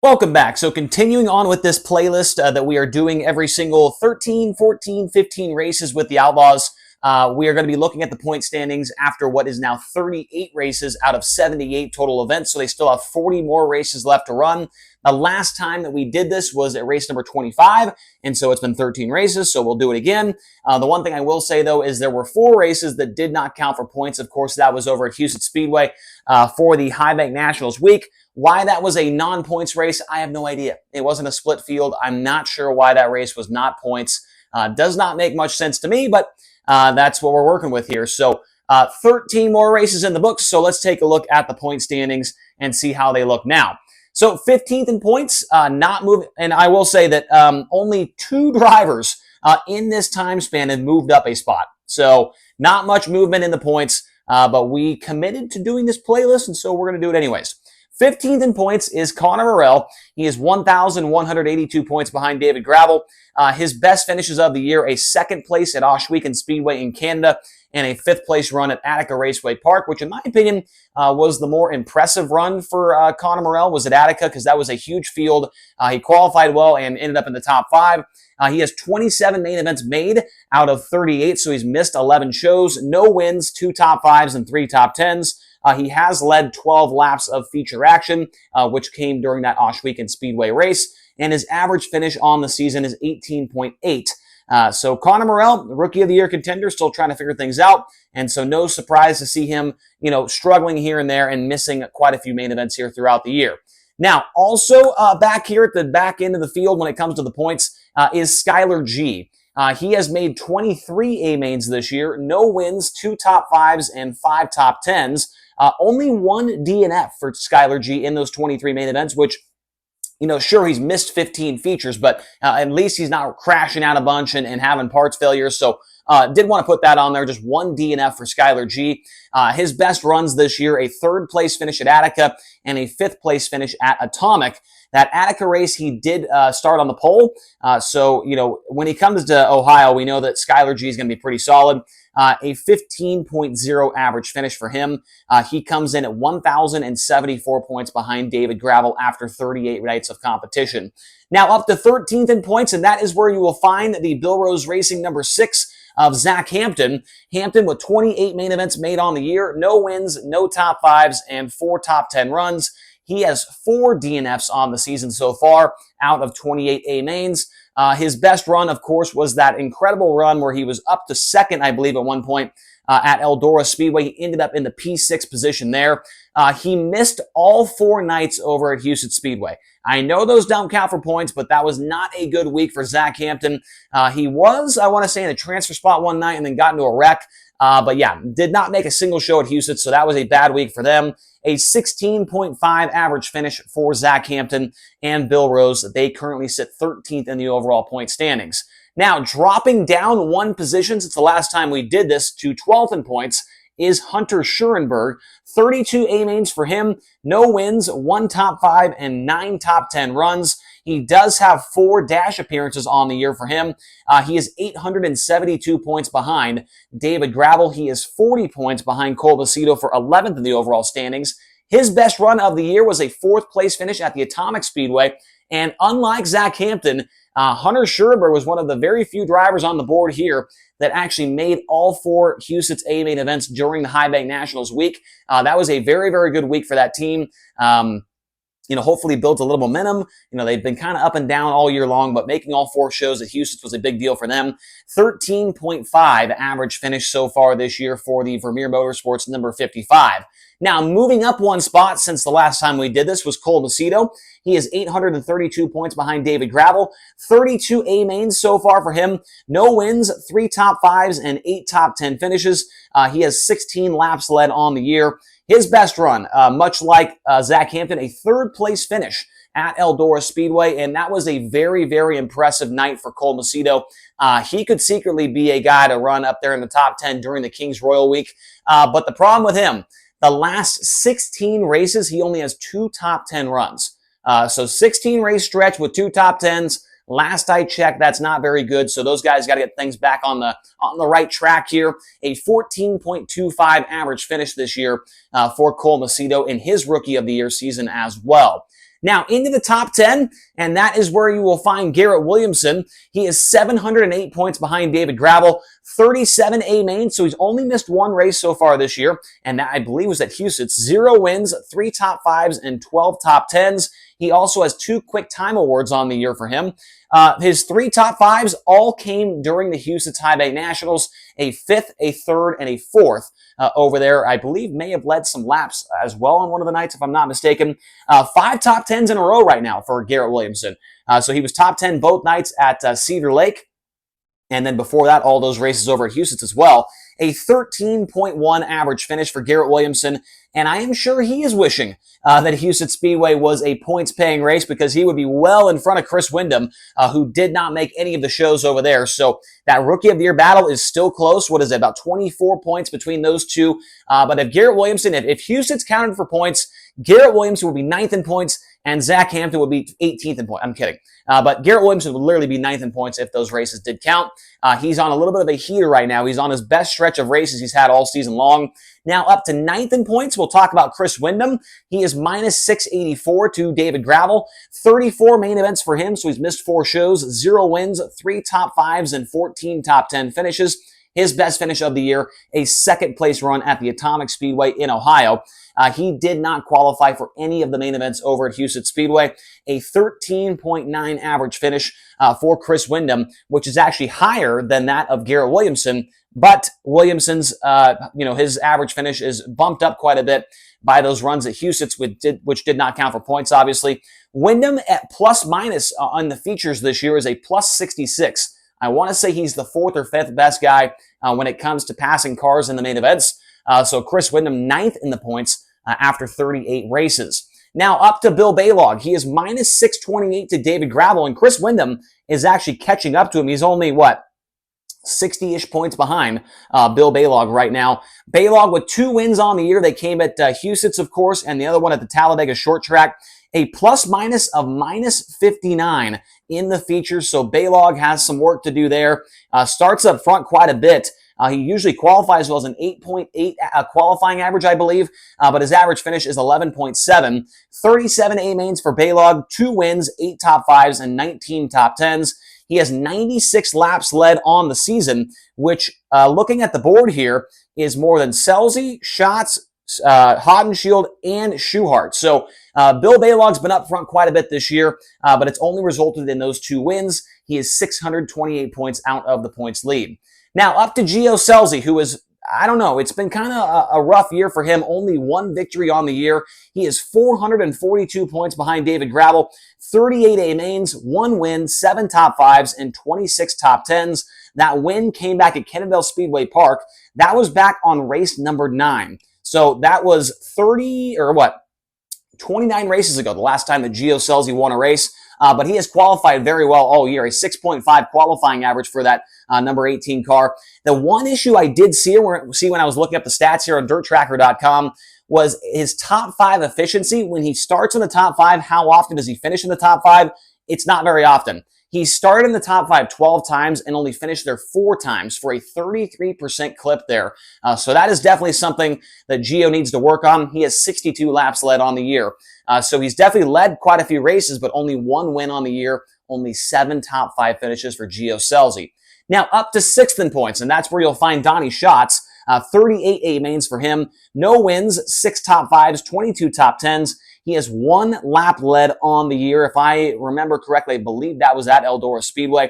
Welcome back. So continuing on with this playlist that we are doing every single 13, 14, 15 races with the Outlaws, we are going to be looking at the point standings after what is now 38 races out of 78 total events. So they still have 40 more races left to run. The last time that we did this was at race number 25, and so it's been 13 races, so we'll do it again. The one thing I will say, though, is there were 4 races that did not count for points. Of course, that was over at Houston Speedway for the High Bank Nationals week. Why that was a non-points race, I have no idea. It wasn't a split field. I'm not sure why that race was not points. Does not make much sense to me, but that's what we're working with here. So 13 more races in the books, so let's take a look at the point standings and see how they look now. So 15th in points, not moving, and I will say that only 2 drivers in this time span have moved up a spot. So not much movement in the points, but we committed to doing this playlist, and so we're going to do it anyways. 15th in points is Connor Morrell. He is 1,182 points behind David Gravel. His best finishes of the year, a 2nd place at Ohsweken Speedway in Canada and a 5th place run at Attica Raceway Park, which in my opinion was the more impressive run for Connor Morrell, was at Attica because that was a huge field. He qualified well and ended up in the top 5. He has 27 main events made out of 38, so he's missed 11 shows. No wins, 2 top 5s, and 3 top 10s. He has led 12 laps of feature action, which came during that Ohsweken Speedway race, and his average finish on the season is 18.8. So Connor Morrell, Rookie of the Year contender, still trying to figure things out, and so no surprise to see him, struggling here and there and missing quite a few main events here throughout the year. Now, also back here at the back end of the field when it comes to the points is Skylar G. He has made 23 A-mains this year, no wins, 2 top 5s, and 5 top 10s. Only 1 DNF for Skylar G in those 23 main events, which, sure, he's missed 15 features, but at least he's not crashing out a bunch and having parts failures. So did want to put that on there. Just 1 DNF for Skylar G. His best runs this year, a 3rd place finish at Attica and a 5th place finish at Atomic. That Attica race, he did start on the pole. So, when he comes to Ohio, we know that Skylar G is going to be pretty solid. A 15.0 average finish for him. He comes in at 1,074 points behind David Gravel after 38 nights of competition. Now up to 13th in points, and that is where you will find the Bill Rose Racing number 6 of Zach Hampton. Hampton with 28 main events made on the year, no wins, no top 5s, and 4 top 10 runs. He has 4 DNFs on the season so far out of 28 A-mains. His best run, of course, was that incredible run where he was up to 2nd, I believe, at one point at Eldora Speedway. He ended up in the P6 position there. He missed all 4 nights over at Houston Speedway. I know those don't count for points, but that was not a good week for Zach Hampton. He was, I want to say, in a transfer spot one night and then got into a wreck. But yeah, did not make a single show at Houston, so that was a bad week for them. A 16.5 average finish for Zach Hampton and Bill Rose. They currently sit 13th in the overall point standings. Now, dropping down 1 position since the last time we did this to 12th in points is Hunter Schurenberg. 32 A-mains for him, no wins, 1 top 5, and 9 top 10 runs. He does have 4 dash appearances on the year for him. He is 872 points behind David Gravel. He is 40 points behind Cole Macedo for 11th in the overall standings. His best run of the year was a 4th place finish at the Atomic Speedway. And unlike Zach Hampton, Hunter Schurenberg was one of the very few drivers on the board here that actually made all 4 Houston's A-main events during the High Bank Nationals week. That was a very, very good week for that team. Hopefully built a little momentum. They've been kind of up and down all year long, but making all 4 shows at Houston was a big deal for them. 13.5 average finish so far this year for the Vermeer Motorsports number 55. Now, moving up 1 spot since the last time we did this was Cole Macedo. He is 832 points behind David Gravel. 32 A-mains so far for him. No wins, 3 top 5s, and 8 top 10 finishes. He has 16 laps led on the year. His best run, much like Zach Hampton, a 3rd place finish at Eldora Speedway, and that was a very, very impressive night for Cole Macedo. He could secretly be a guy to run up there in the top 10 during the Kings Royal Week, but the problem with him, the last 16 races, he only has 2 top 10 runs. So 16 race stretch with 2 top 10s. Last I checked, that's not very good. So those guys got to get things back on the right track here. A 14.25 average finish this year for Cole Macedo in his Rookie of the Year season as well. Now, into the top 10, and that is where you will find Garrett Williamson. He is 708 points behind David Gravel, 37 A mains, so he's only missed one race so far this year, and that I believe was at Houston. 0 wins, 3 top 5s, and 12 top 10s. He also has 2 quick time awards on the year for him. His 3 top 5s all came during the Houston High Bay Nationals, a 5th, a 3rd, and a 4th. Over there, I believe may have led some laps as well on one of the nights, if I'm not mistaken. 5 top 10s in a row right now for Garrett Williamson. So he was top 10 both nights at Cedar Lake. And then before that, all those races over at Houston as well. A 13.1 average finish for Garrett Williamson. And I am sure he is wishing that Houston Speedway was a points-paying race, because he would be well in front of Chris Windom, who did not make any of the shows over there. So that Rookie of the Year battle is still close. What is it, about 24 points between those two? But if Garrett Williamson, if Houston's counted for points, Garrett Williamson will be 9th in points, and Zach Hampton would be 18th in points. I'm kidding. But Garrett Williamson would literally be 9th in points if those races did count. He's on a little bit of a heater right now. He's on his best stretch of races he's had all season long. Now up to 9th in points, we'll talk about Chris Windom. He is minus 684 to David Gravel. 34 main events for him, so he's missed 4 shows, 0 wins, 3 top 5s, and 14 top 10 finishes. His best finish of the year, a 2nd place run at the Atomic Speedway in Ohio. He did not qualify for any of the main events over at Houston Speedway. A 13.9 average finish for Chris Windom, which is actually higher than that of Garrett Williamson. But Williamson's, his average finish is bumped up quite a bit by those runs at Houston, which did not count for points, obviously. Windom at plus minus on the features this year is a plus 66. I want to say he's the 4th or 5th best guy when it comes to passing cars in the main events. So Chris Windom 9th in the points after 38 races. Now up to Bill Baylog. He is minus 628 to David Gravel, and Chris Windom is actually catching up to him. He's only, 60-ish points behind Bill Baylog right now. Baylog with 2 wins on the year. They came at Houston's, of course, and the other one at the Talladega Short Track. A plus minus of minus 59 in the features, so Baylog has some work to do there. Starts up front quite a bit. He usually qualifies well as an 8.8 qualifying average, I believe, but his average finish is 11.7. 37 A mains for Baylog, 2 wins, 8 top 5s, and 19 top 10s. He has 96 laps led on the season, which, looking at the board here, is more than Selzy, Schatz, Hodenshield, and Schuhart. So Bill Baylog's been up front quite a bit this year, but it's only resulted in those 2 wins. He is 628 points out of the points lead. Now up to Gio Selzy, who is, I don't know, it's been kind of a rough year for him. Only 1 victory on the year. He is 442 points behind David Gravel, 38 A mains, 1 win, 7 top 5s, and 26 top 10s. That win came back at Kennedale Speedway Park. That was back on race number 9. So that was 29 races ago, the last time that Gio Selzy won a race. But he has qualified very well all year, a 6.5 qualifying average for that number 18 car. The one issue I did see when I was looking up the stats here on DirtTracker.com was his top 5 efficiency. When he starts in the top 5, how often does he finish in the top 5? It's not very often. He started in the top 5 12 times and only finished there 4 times for a 33% clip there. So that is definitely something that Gio needs to work on. He has 62 laps led on the year. So he's definitely led quite a few races, but only 1 win on the year, only 7 top 5 finishes for Gio Selzy. Now up to 6th in points, and that's where you'll find Donnie Schatz. 38 A mains for him, no wins, 6 top 5s, 22 top 10s. He has 1 lap led on the year. If I remember correctly, I believe that was at Eldora Speedway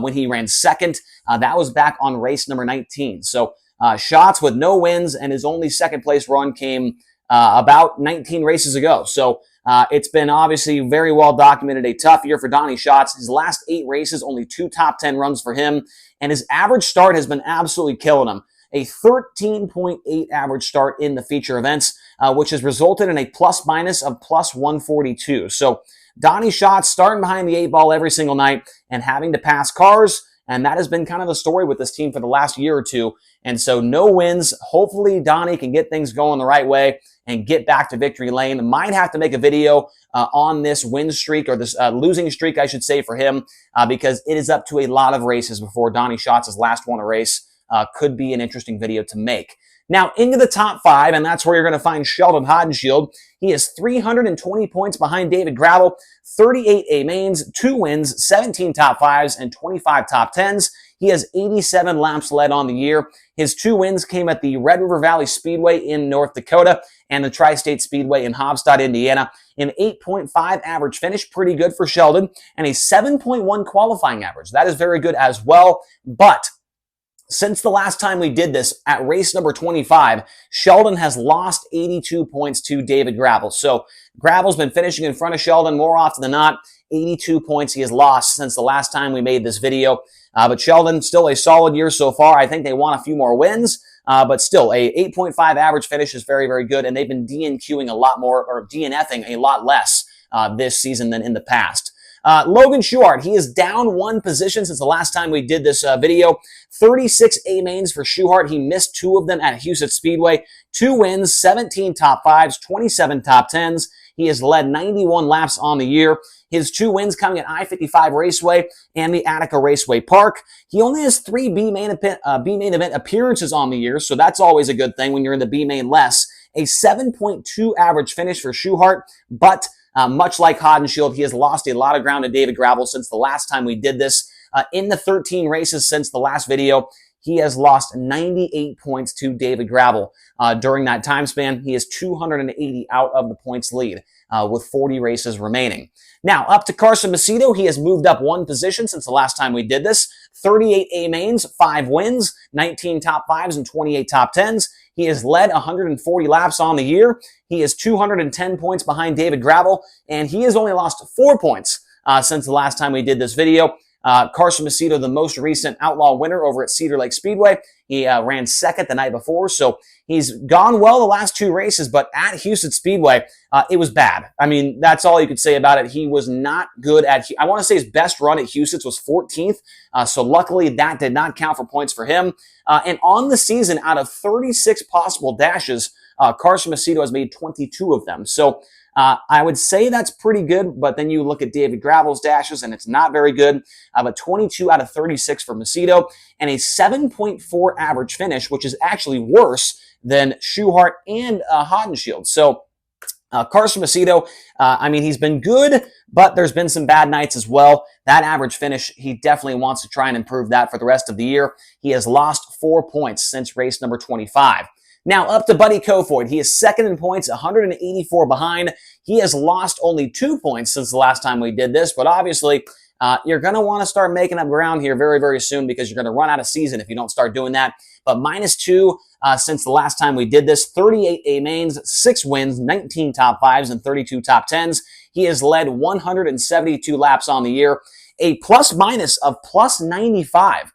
when he ran 2nd. That was back on race number 19. So Schatz with no wins, and his only 2nd place run came about 19 races ago. So it's been obviously very well documented, a tough year for Donnie Schatz. His last 8 races, only 2 top 10 runs for him, and his average start has been absolutely killing him. A 13.8 average start in the feature events, which has resulted in a plus minus of plus 142. So Donnie Schatz starting behind the 8 ball every single night and having to pass cars, and that has been kind of the story with this team for the last year or two. And so no wins. Hopefully Donnie can get things going the right way and get back to victory lane. Might have to make a video on this win streak, or this losing streak, I should say, for him, because it is up to a lot of races before Donnie Schatz's last won a race. Could be an interesting video to make. Now into the top 5, and that's where you're going to find Sheldon Haudenschild. He is 320 points behind David Gravel, 38 A mains, 2 wins, 17 top 5s, and 25 top 10s. He has 87 laps led on the year. His 2 wins came at the Red River Valley Speedway in North Dakota and the Tri-State Speedway in Hofstad, Indiana. An 8.5 average finish, pretty good for Sheldon, and a 7.1 qualifying average. That is very good as well, but since the last time we did this at race number 25, Sheldon has lost 82 points to David Gravel. So Gravel's been finishing in front of Sheldon more often than not. 82 points he has lost since the last time we made this video. But Sheldon, still a solid year so far. I think they want a few more wins. But still, a 8.5 average finish is very, very good. And they've been DNQing a lot more, or DNFing a lot less this season than in the past. Logan Schuchart, he is down 1 position since the last time we did this video. 36 A mains for Schuchart. He missed 2 of them at Huset Speedway. 2 wins, 17 top 5s, 27 top 10s. He has led 91 laps on the year. His 2 wins coming at I-55 Raceway and the Attica Raceway Park. He only has 3 B main event appearances on the year, so that's always a good thing when you're in the B main less. A 7.2 average finish for Schuchart, but much like Haudenschild, he has lost a lot of ground to David Gravel since the last time we did this. In the 13 races since the last video, he has lost 98 points to David Gravel. During that time span, he is 280 out of the points lead with 40 races remaining. Now, up to Carson Macedo, he has moved up 1 position since the last time we did this. 38 A mains, 5 wins, 19 top 5s, and 28 top 10s. He has led 140 laps on the year. He is 210 points behind David Gravel, and he has only lost 4 points since the last time we did this video. Carson Macedo, the most recent Outlaw winner over at Cedar Lake Speedway. He ran second the night before, so he's gone well the last 2 races, but at Huset Speedway, it was bad. I mean, that's all you could say about it. He was not good at, I want to say his best run at Huset's was 14th, so luckily that did not count for points for him. And on the season, out of 36 possible dashes, Carson Macedo has made 22 of them. So I would say that's pretty good, but then you look at David Gravel's dashes, and it's not very good. But 22 out of 36 for Macedo, and a 7.4 average finish, which is actually worse than Schuchart and Haudenschild. So Carson Macedo, I mean, he's been good, but there's been some bad nights as well. That average finish, he definitely wants to try and improve that for the rest of the year. He has lost 4 points since race number 25. Now up to Buddy Kofoid. He is second in points, 184 behind. He has lost only 2 points since the last time we did this, but obviously you're going to want to start making up ground here very, very soon because you're going to run out of season if you don't start doing that. But -2 since the last time we did this, 38 A mains, 6 wins, 19 top 5s, and 32 top 10s. He has led 172 laps on the year, a plus-minus of +95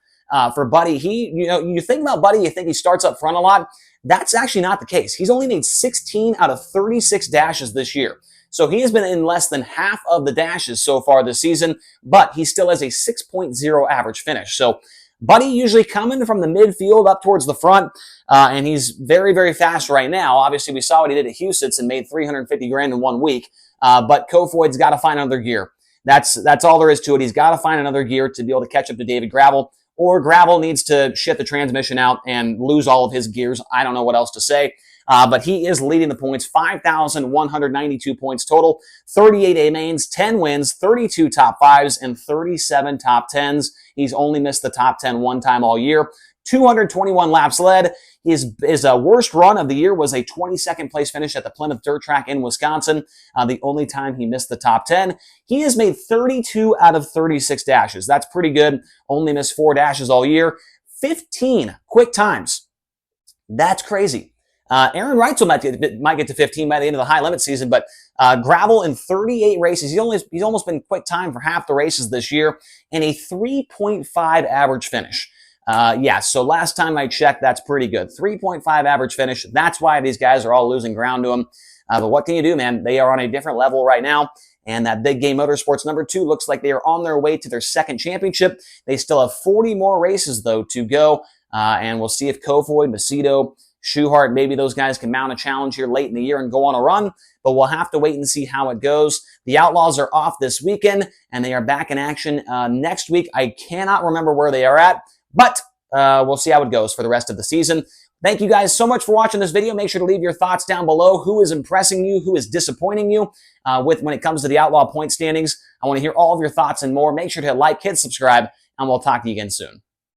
for Buddy. You think about Buddy, you think he starts up front a lot. That's actually not the case. He's only made 16 out of 36 dashes this year. So he has been in less than half of the dashes so far this season, but he still has a 6.0 average finish. So Buddy usually coming from the midfield up towards the front, and he's very, very fast right now. Obviously, we saw what he did at Huset's and made 350 grand in 1 week, but Kofoid's got to find another gear. That's all there is to it. He's got to find another gear to be able to catch up to David Gravel, or Gravel needs to shit the transmission out and lose all of his gears. I don't know what else to say. But he is leading the points, 5,192 points total, 38 A mains, 10 wins, 32 top 5s, and 37 top 10s. He's only missed the top 10 1 time all year. 221 laps led. His worst run of the year was a 22nd place finish at the Plymouth Dirt Track in Wisconsin, the only time he missed the top 10. He has made 32 out of 36 dashes. That's pretty good. Only missed 4 dashes all year. 15 quick times. That's crazy. Aaron Reitzel might get to 15 by the end of the high limit season, but Gravel in 38 races, he's almost been quick time for half the races this year, and a 3.5 average finish. So last time I checked, that's pretty good. 3.5 average finish. That's why these guys are all losing ground to him. But what can you do, man? They are on a different level right now. And that Big Game Motorsports number 2 looks like they are on their way to their 2nd championship. They still have 40 more races, though, to go. And we'll see if Kofoid, Macedo, Schuchart, maybe those guys can mount a challenge here late in the year and go on a run, but we'll have to wait and see how it goes. The Outlaws are off this weekend, and they are back in action next week. I cannot remember where they are at, but we'll see how it goes for the rest of the season. Thank you guys so much for watching this video. Make sure to leave your thoughts down below. Who is impressing you? Who is disappointing you when it comes to the Outlaw point standings? I want to hear all of your thoughts and more. Make sure to hit like, hit subscribe, and we'll talk to you again soon.